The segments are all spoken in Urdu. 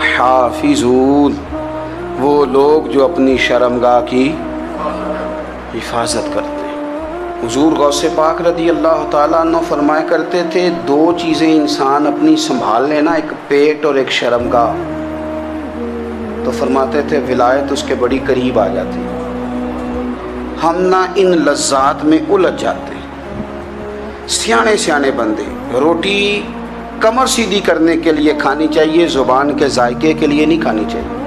حافظون، وہ لوگ جو اپنی شرمگاہ کی حفاظت کرتے ہیں۔ حضور غوث پاک رضی اللہ تعالیٰ عنہ فرمایا کرتے تھے، دو چیزیں انسان اپنی سنبھال لینا، ایک پیٹ اور ایک شرمگاہ، تو فرماتے تھے ولایت اس کے بڑی قریب آ جاتی۔ ہم نہ ان لذات میں الجھ جاتے ہیں۔ سیانے بندے روٹی کمر سیدھی کرنے کے لیے کھانی چاہیے، زبان کے ذائقے کے لیے نہیں کھانی چاہیے۔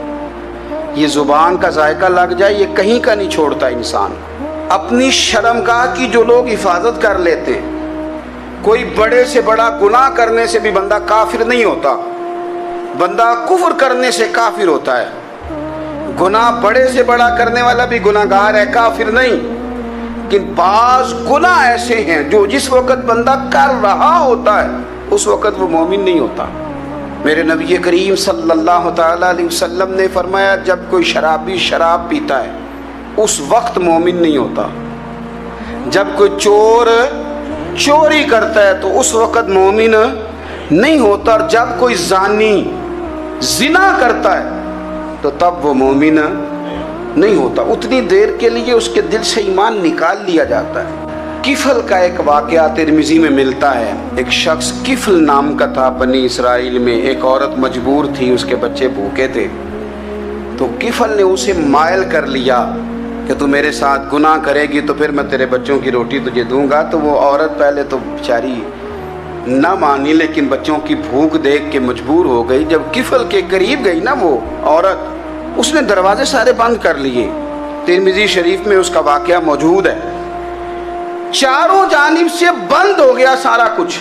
یہ زبان کا ذائقہ لگ جائے یہ کہیں کا نہیں چھوڑتا انسان۔ اپنی شرمگاہ کی جو لوگ حفاظت کر لیتے ہیں، کوئی بڑے سے بڑا گناہ کرنے سے بھی بندہ کافر نہیں ہوتا، بندہ کفر کرنے سے کافر ہوتا ہے۔ گناہ بڑے سے بڑا کرنے والا بھی گناہ گار ہے، کافر نہیں۔ لیکن بعض گناہ ایسے ہیں جو جس وقت بندہ کر رہا ہوتا ہے اس وقت وہ مومن نہیں ہوتا۔ میرے نبی کریم صلی اللہ تعالیٰ علیہ وسلم نے فرمایا، جب کوئی شرابی شراب پیتا ہے اس وقت مومن نہیں ہوتا، جب کوئی چور چوری کرتا ہے تو اس وقت مومن نہیں ہوتا، اور جب کوئی زانی زنا کرتا ہے تو تب وہ مومن نہیں ہوتا۔ اتنی دیر کے لیے اس کے دل سے ایمان نکال لیا جاتا ہے۔ کفل کا ایک واقعہ ترمذی میں ملتا ہے۔ ایک شخص کفل نام کا تھا بنی اسرائیل میں، ایک عورت مجبور تھی، اس کے بچے بھوکے تھے، تو کفل نے اسے مائل کر لیا کہ تو میرے ساتھ گناہ کرے گی تو پھر میں تیرے بچوں کی روٹی تجھے دوں گا۔ تو وہ عورت پہلے تو بیچاری نہ مانی، لیکن بچوں کی بھوک دیکھ کے مجبور ہو گئی۔ جب کفل کے قریب گئی نا وہ عورت، اس نے دروازے سارے بند کر لیے۔ ترمذی شریف میں اس کا واقعہ موجود ہے۔ چاروں جانب سے بند ہو گیا سارا کچھ،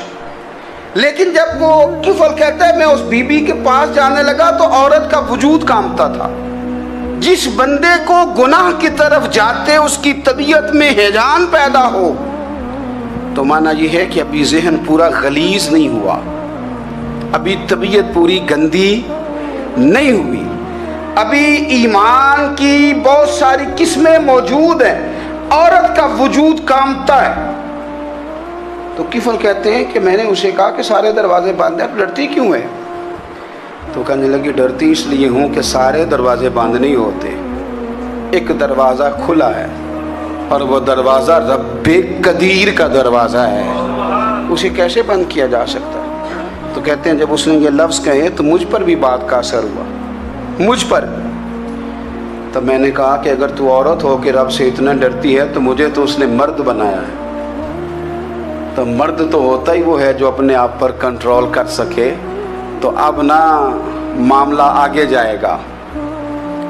لیکن جب وہ کفل کہتا ہے میں اس بی بی کے پاس جانے لگا تو عورت کا وجود کانپتا تھا۔ جس بندے کو گناہ کی طرف جاتے اس کی طبیعت میں ہیجان پیدا ہو تو معنی یہ ہے کہ ابھی ذہن پورا غلیظ نہیں ہوا، ابھی طبیعت پوری گندی نہیں ہوئی، ابھی ایمان کی بہت ساری قسمیں موجود ہیں، عورت کا وجود کانپتا ہے۔ تو کفل کہتے ہیں کہ میں نے اسے کہا کہ سارے دروازے بند ہیں، ڈرتی کیوں ہے؟ تو کہنے لگی ڈرتی اس لیے ہوں کہ سارے دروازے بند نہیں ہوتے، ایک دروازہ کھلا ہے اور وہ دروازہ رب قدیر کا دروازہ ہے، اسے کیسے بند کیا جا سکتا ہے؟ تو کہتے ہیں جب اس نے یہ لفظ کہے تو مجھ پر بھی بات کا اثر ہوا، مجھ پر۔ تو میں نے کہا کہ اگر تو عورت ہو کے رب سے اتنا ڈرتی ہے تو مجھے تو اس نے مرد بنایا ہے، تو مرد تو ہوتا ہی وہ ہے جو اپنے آپ پر کنٹرول کر سکے۔ تو اب نہ معاملہ آگے جائے گا،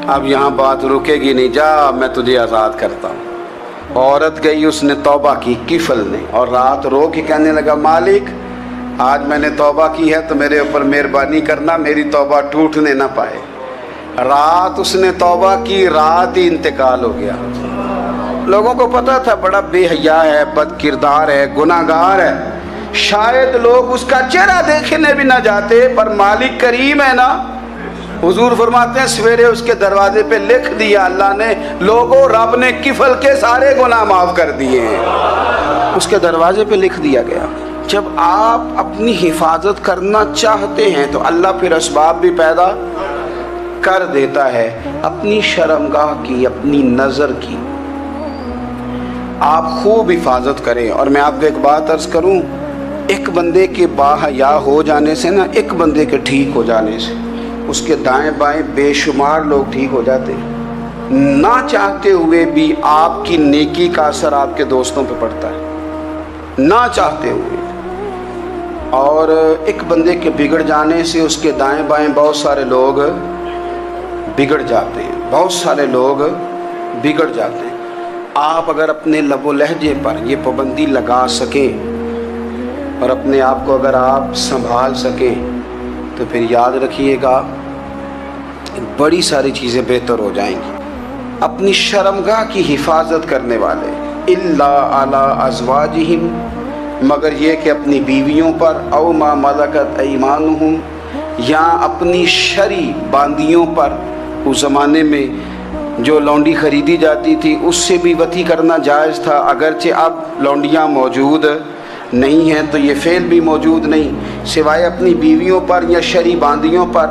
اب یہاں بات رکے گی نہیں، جا میں تجھے آزاد کرتا ہوں۔ عورت گئی، اس نے توبہ کی کفل نے، اور رات رو کے کہنے لگا مالک آج میں نے توبہ کی ہے تو میرے اوپر مہربانی کرنا، میری توبہ ٹوٹنے نہ پائے۔ رات اس نے توبہ کی، رات ہی انتقال ہو گیا۔ لوگوں کو پتا تھا بڑا بے حیا ہے، بد کردار ہے، گناہ گار ہے، شاید لوگ اس کا چہرہ دیکھنے بھی نہ جاتے، پر مالک کریم ہے نا۔ حضور فرماتے ہیں سویرے اس کے دروازے پہ لکھ دیا اللہ نے، لوگوں رب نے کفل کے سارے گناہ معاف کر دیے ہیں، اس کے دروازے پہ لکھ دیا گیا۔ جب آپ اپنی حفاظت کرنا چاہتے ہیں تو اللہ پھر اسباب بھی پیدا کر دیتا ہے۔ اپنی شرمگاہ کی، اپنی نظر کی آپ خوب حفاظت کریں۔ اور میں آپ کو ایک بات عرض کروں، ایک بندے کے باحیا ہو جانے سے نا، ایک بندے کے ٹھیک ہو جانے سے اس کے دائیں بائیں بے شمار لوگ ٹھیک ہو جاتے ہیں۔ نہ چاہتے ہوئے بھی آپ کی نیکی کا اثر آپ کے دوستوں پہ پڑتا ہے، نہ چاہتے ہوئے۔ اور ایک بندے کے بگڑ جانے سے اس کے دائیں بائیں بہت سارے لوگ بگڑ جاتے ہیں، بہت سارے لوگ بگڑ جاتے ہیں۔ آپ اگر اپنے لب و لہجے پر یہ پابندی لگا سکیں اور اپنے آپ کو اگر آپ سنبھال سکیں تو پھر یاد رکھیے گا بڑی ساری چیزیں بہتر ہو جائیں گی۔ اپنی شرمگاہ کی حفاظت کرنے والے الا علی ازواجہم، مگر یہ کہ اپنی بیویوں پر، او ما ملکت ایمانہم، یا اپنی شرعی باندیوں پر۔ اس زمانے میں جو لونڈی خریدی جاتی تھی اس سے بھی وطی کرنا جائز تھا، اگرچہ اب لونڈیاں موجود نہیں ہیں تو یہ فعل بھی موجود نہیں، سوائے اپنی بیویوں پر یا شرعی باندیوں پر۔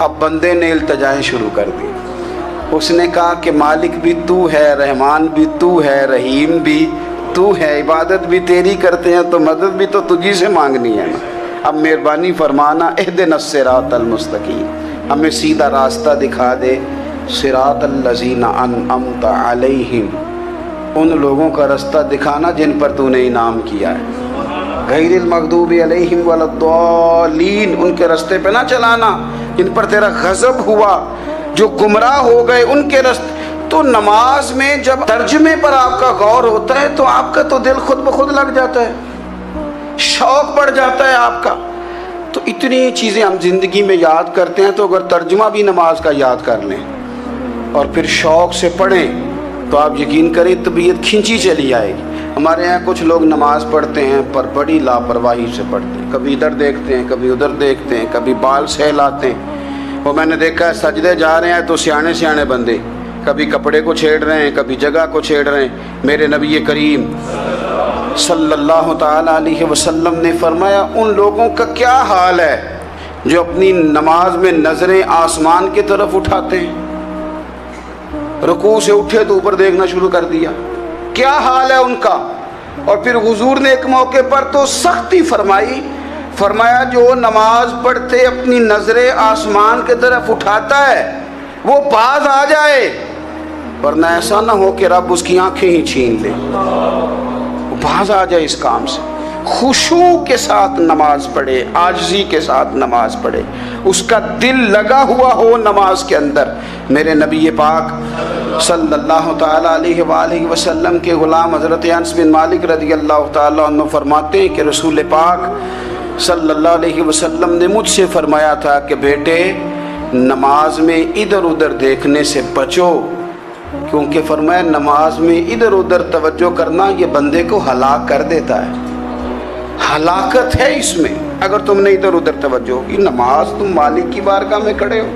اب بندے نے التجائیں شروع کر دی. اس نے کہا کہ مالک بھی تو ہے, رحمان بھی تو ہے, رحیم بھی تو ہے, عبادت بھی تیری کرتے ہیں تو مدد بھی تو تجھی سے مانگنی ہے نا. اب مہربانی فرمانا اہدنا الصراط المستقیم, ہمیں سیدھا راستہ دکھا دے. صراط الذین انعمت علیہم, ان لوگوں کا راستہ دکھانا جن پر تو نے انعام کیا ہے. غیر المغضوب علیہم ولا الضالین, ان کے راستے پہ نہ چلانا جن پر تیرا غضب ہوا, جو گمراہ ہو گئے ان کے راستے. تو نماز میں جب ترجمے پر آپ کا غور ہوتا ہے تو آپ کا تو دل خود بخود لگ جاتا ہے, شوق بڑھ جاتا ہے آپ کا. تو اتنی چیزیں ہم زندگی میں یاد کرتے ہیں, تو اگر ترجمہ بھی نماز کا یاد کر لیں اور پھر شوق سے پڑھیں تو آپ یقین کریں طبیعت کھینچی چلی آئے گی. ہمارے یہاں کچھ لوگ نماز پڑھتے ہیں پر بڑی لاپرواہی سے پڑھتے ہیں, کبھی ادھر دیکھتے ہیں, کبھی ادھر دیکھتے ہیں, کبھی بال سہلاتے ہیں. وہ میں نے دیکھا ہے سجدے جا رہے ہیں تو سیانے سیانے بندے کبھی کپڑے کو چھیڑ رہے ہیں, کبھی جگہ کو چھیڑ رہے ہیں. میرے نبی کریم صلی اللہ تعالی علیہ وسلم نے فرمایا ان لوگوں کا کیا حال ہے جو اپنی نماز میں نظریں آسمان کی طرف اٹھاتے ہیں, رکوع سے اٹھے تو اوپر دیکھنا شروع کر دیا, کیا حال ہے ان کا. اور پھر حضور نے ایک موقع پر تو سختی فرمائی, فرمایا جو نماز پڑھتے اپنی نظریں آسمان کی طرف اٹھاتا ہے وہ باز آ جائے, ورنہ ایسا نہ ہو کہ رب اس کی آنکھیں ہی چھین لے. وہ باز آ جائے اس کام سے. خشوع کے ساتھ نماز پڑھے, عاجزی کے ساتھ نماز پڑھے, اس کا دل لگا ہوا ہو نماز کے اندر. میرے نبی پاک صلی اللہ تعالی علیہ وآلہ وسلم کے غلام حضرت انس بن مالک رضی اللہ تعالی عنہ فرماتے ہیں کہ رسول پاک صلی اللہ علیہ وسلم نے مجھ سے فرمایا تھا کہ بیٹے نماز میں ادھر ادھر دیکھنے سے بچو, کیونکہ فرمایا نماز میں ادھر ادھر توجہ کرنا یہ بندے کو ہلاک کر دیتا ہے. ہلاکت ہے اس میں اگر تم نے ادھر ادھر توجہ ہوگی. نماز تم مالک کی بارگاہ میں کھڑے ہو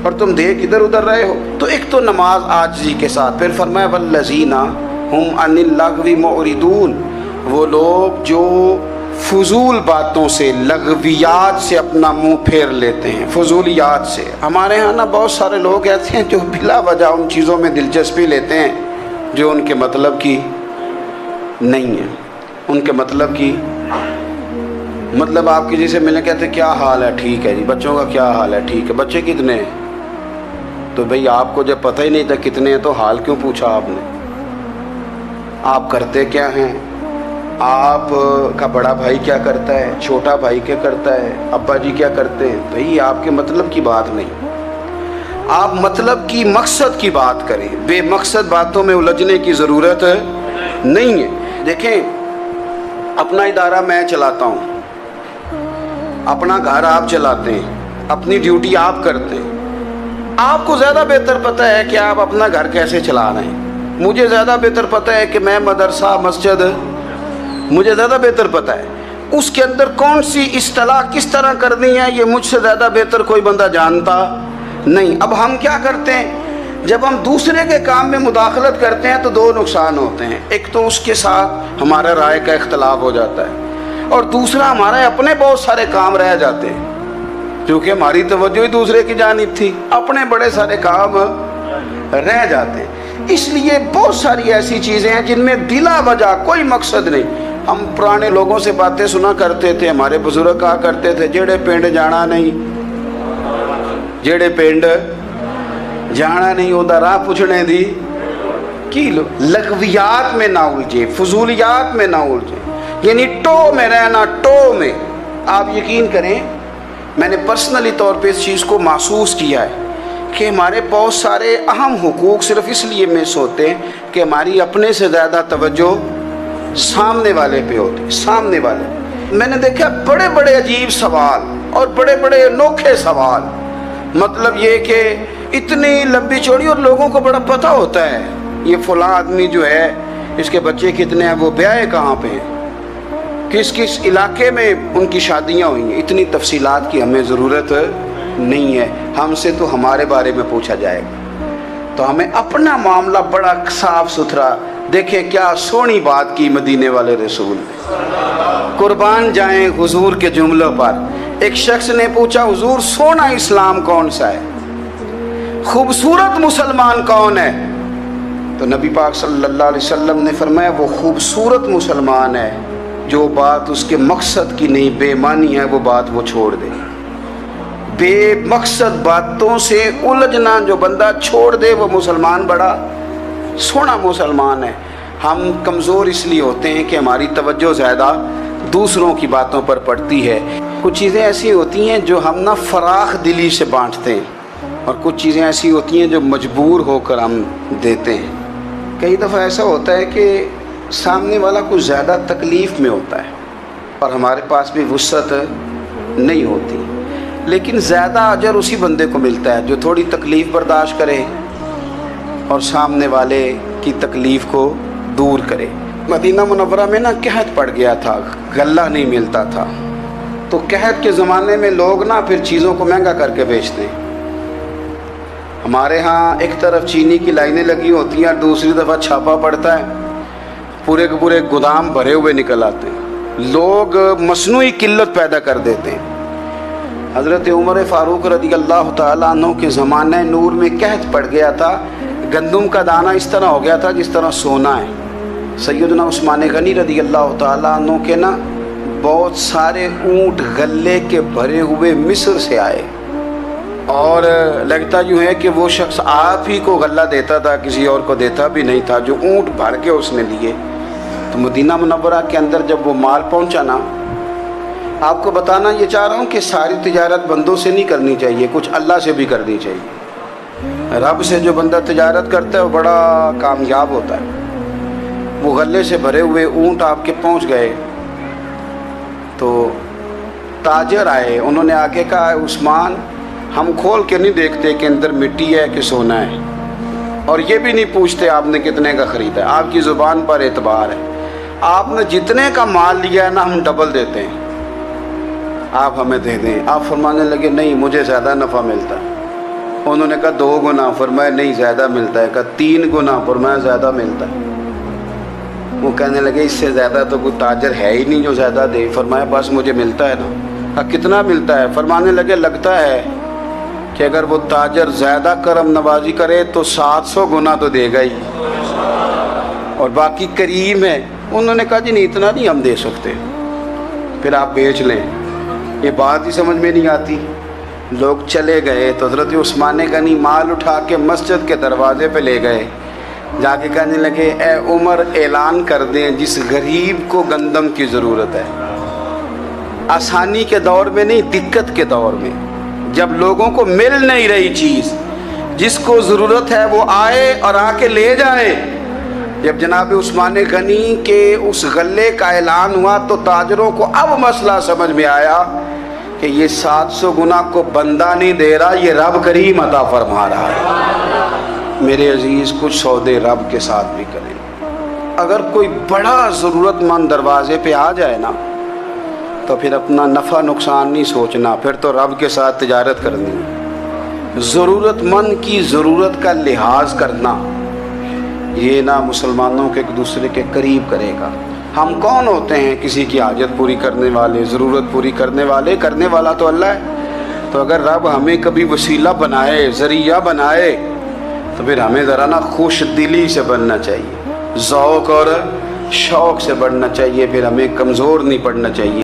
اور تم دیکھ ادھر ادھر رہے ہو. تو ایک تو نماز عاجزی کے ساتھ. پھر فرمایا والذین ہم عن اللغو معرضون, وہ لوگ جو فضول باتوں سے, لغویات سے اپنا منہ پھیر لیتے ہیں, فضولیات سے. ہمارے ہاں نا بہت سارے لوگ ایسے ہیں جو بلا وجہ ان چیزوں میں دلچسپی لیتے ہیں جو ان کے مطلب کی نہیں ہے. ان کے مطلب کی مطلب آپ کسی سے ملیں کہتے ہیں کیا حال ہے, ٹھیک ہے جی. بچوں کا کیا حال ہے, ٹھیک ہے. بچے کتنے ہیں؟ تو بھئی آپ کو جب پتہ ہی نہیں تھا کتنے ہیں تو حال کیوں پوچھا آپ نے؟ آپ کرتے کیا ہیں, آپ کا بڑا بھائی کیا کرتا ہے, چھوٹا بھائی کیا کرتا ہے, ابا جی کیا کرتے ہیں. بھئی آپ کے مطلب کی بات نہیں, آپ مطلب کی مقصد کی بات کریں. بے مقصد باتوں میں الجھنے کی ضرورت نہیں ہے. دیکھیں اپنا ادارہ میں چلاتا ہوں, اپنا گھر آپ چلاتے ہیں, اپنی ڈیوٹی آپ کرتے ہیں. آپ کو زیادہ بہتر پتہ ہے کہ آپ اپنا گھر کیسے چلا رہے ہیں. مجھے زیادہ بہتر پتہ ہے کہ میں مدرسہ مسجد, مجھے زیادہ بہتر پتہ ہے اس کے اندر کون سی اصطلاح کس طرح کرنی ہے. یہ مجھ سے زیادہ بہتر کوئی بندہ جانتا نہیں. اب ہم کیا کرتے ہیں, جب ہم دوسرے کے کام میں مداخلت کرتے ہیں تو دو نقصان ہوتے ہیں. ایک تو اس کے ساتھ ہمارا رائے کا اختلاف ہو جاتا ہے, اور دوسرا ہمارے اپنے بہت سارے کام رہ جاتے ہیں کیونکہ ہماری توجہ ہی دوسرے کی جانب تھی. اپنے بڑے سارے کام رہ جاتے ہیں. اس لیے بہت ساری ایسی چیزیں ہیں جن میں بلا وجہ کوئی مقصد نہیں. ہم پرانے لوگوں سے باتیں سنا کرتے تھے, ہمارے بزرگ کہا کرتے تھے جیڑے پنڈ جانا نہیں, جیڑے پنڈ جانا نہیں ہوتا راہ پوچھنے دی کی لو. لغویات میں نہ الجھے, فضولیات میں نہ الجھے, یعنی ٹو میں رہنا, ٹو میں. آپ یقین کریں میں نے پرسنلی طور پہ اس چیز کو محسوس کیا ہے کہ ہمارے بہت سارے اہم حقوق صرف اس لیے مس ہوتے ہیں کہ ہماری اپنے سے زیادہ توجہ سامنے والے پہ ہوتی, سامنے والے. میں نے دیکھا بڑے بڑے عجیب سوال اور بڑے بڑے انوکھے سوال, مطلب یہ کہ اتنی لمبی چوڑی, اور لوگوں کو بڑا پتہ ہوتا ہے یہ فلاں آدمی جو ہے اس کے بچے کتنے ہیں, وہ بیاہ کہاں پہ ہیں, کس کس علاقے میں ان کی شادیاں ہوئی ہیں. اتنی تفصیلات کی ہمیں ضرورت نہیں ہے. ہم سے تو ہمارے بارے میں پوچھا جائے گا تو ہمیں اپنا معاملہ بڑا صاف ستھرا. دیکھیں کیا سونی بات کی مدینے والے رسول نے, قربان جائیں حضور کے جملوں پر. ایک شخص نے پوچھا حضور سونا اسلام کون سا ہے، خوبصورت مسلمان کون ہے؟ تو نبی پاک صلی اللہ علیہ وسلم نے فرمایا وہ خوبصورت مسلمان ہے جو بات اس کے مقصد کی نہیں، بے معنی ہے وہ بات وہ چھوڑ دے، بے مقصد باتوں سے الجھنا جو بندہ چھوڑ دے وہ مسلمان بڑا سونا مسلمان ہے۔ ہم کمزور اس لیے ہوتے ہیں کہ ہماری توجہ زیادہ دوسروں کی باتوں پر پڑتی ہے۔ کچھ چیزیں ایسی ہوتی ہیں جو ہم نہ فراخ دلی سے بانٹتے ہیں، اور کچھ چیزیں ایسی ہوتی ہیں جو مجبور ہو کر ہم دیتے ہیں۔ کئی دفعہ ایسا ہوتا ہے کہ سامنے والا کچھ زیادہ تکلیف میں ہوتا ہے اور ہمارے پاس بھی وسعت نہیں ہوتی، لیکن زیادہ اجر اسی بندے کو ملتا ہے جو تھوڑی تکلیف برداشت کرے اور سامنے والے کی تکلیف کو دور کرے۔ مدینہ منورہ میں نا قحط پڑ گیا تھا، غلہ نہیں ملتا تھا، تو قحط کے زمانے میں لوگ نا پھر چیزوں کو مہنگا کر کے بیچتے ہیں۔ ہمارے ہاں ایک طرف چینی کی لائنیں لگی ہوتی ہیں اور دوسری دفعہ چھاپا پڑتا ہے، پورے کے پورے گودام بھرے ہوئے نکل آتے ہیں، لوگ مصنوعی قلت پیدا کر دیتے ہیں۔ حضرت عمر فاروق رضی اللہ تعالیٰ عنہ کے زمانہ نور میں قحط پڑ گیا تھا، گندم کا دانہ اس طرح ہو گیا تھا جس طرح سونا ہے۔ سیدنا عثمان غنی رضی اللہ تعالیٰ عنہ کے نا بہت سارے اونٹ غلے کے بھرے ہوئے مصر سے آئے، اور لگتا یوں ہے کہ وہ شخص آپ ہی کو غلہ دیتا تھا، کسی اور کو دیتا بھی نہیں تھا، جو اونٹ بھر کے اس نے لیے۔ تو مدینہ منورہ کے اندر جب وہ مال پہنچا نا، آپ کو بتانا یہ چاہ رہا ہوں کہ ساری تجارت بندوں سے نہیں کرنی چاہیے، کچھ اللہ سے بھی کرنی چاہیے۔ رب سے جو بندہ تجارت کرتا ہے وہ بڑا کامیاب ہوتا ہے۔ وہ غلے سے بھرے ہوئے اونٹ آپ کے پہنچ گئے تو تاجر آئے، انہوں نے آگے کہا عثمان ہم کھول کے نہیں دیکھتے کہ اندر مٹی ہے کہ سونا ہے، اور یہ بھی نہیں پوچھتے آپ نے کتنے کا خریدا ہے، آپ کی زبان پر اعتبار ہے، آپ نے جتنے کا مال لیا ہے نا ہم ڈبل دیتے ہیں، آپ ہمیں دے دیں۔ آپ فرمانے لگے نہیں مجھے زیادہ نفع ملتا ہے۔ انہوں نے کہا 2 گنا، فرمایا نہیں زیادہ ملتا ہے، کہا 3 گنا، فرمایا زیادہ ملتا ہے۔ وہ کہنے لگے اس سے زیادہ تو کوئی تاجر ہے ہی نہیں جو زیادہ دے، فرمایا بس مجھے ملتا ہے نا۔ کہا کتنا ملتا ہے؟ فرمانے لگے لگتا ہے کہ اگر وہ تاجر زیادہ کرم نوازی کرے تو 700 گنا تو دے گا ہی، اور باقی کریم ہے۔ انہوں نے کہا جی نہیں اتنا نہیں ہم دے سکتے، پھر آپ بیچ لیں۔ یہ بات ہی سمجھ میں نہیں آتی۔ لوگ چلے گئے تو حضرت عثمان غنی مال اٹھا کے مسجد کے دروازے پہ لے گئے، جا کے کہنے لگے اے عمر اعلان کر دیں جس غریب کو گندم کی ضرورت ہے، آسانی کے دور میں نہیں دقت کے دور میں، جب لوگوں کو مل نہیں رہی چیز، جس کو ضرورت ہے وہ آئے اور آ کے لے جائے۔ جب جناب عثمان غنی کے اس غلے کا اعلان ہوا تو تاجروں کو اب مسئلہ سمجھ میں آیا کہ یہ 700 گنا کو بندہ نہیں دے رہا، یہ رب کریم عطا فرما رہا ہے۔ میرے عزیز کچھ سودے رب کے ساتھ بھی کریں۔ اگر کوئی بڑا ضرورت مند دروازے پہ آ جائے نا تو پھر اپنا نفع نقصان نہیں سوچنا، پھر تو رب کے ساتھ تجارت کرنی ہے۔ ضرورت مند کی ضرورت کا لحاظ کرنا یہ نہ مسلمانوں کے ایک دوسرے کے قریب کرے گا۔ ہم کون ہوتے ہیں کسی کی حاجت پوری کرنے والے، ضرورت پوری کرنے والے؟ کرنے والا تو اللہ ہے۔ تو اگر رب ہمیں کبھی وسیلہ بنائے، ذریعہ بنائے، تو پھر ہمیں ذرا نا خوش دلی سے بننا چاہیے، ذوق اور شوق سے بڑھنا چاہیے، پھر ہمیں کمزور نہیں پڑنا چاہیے۔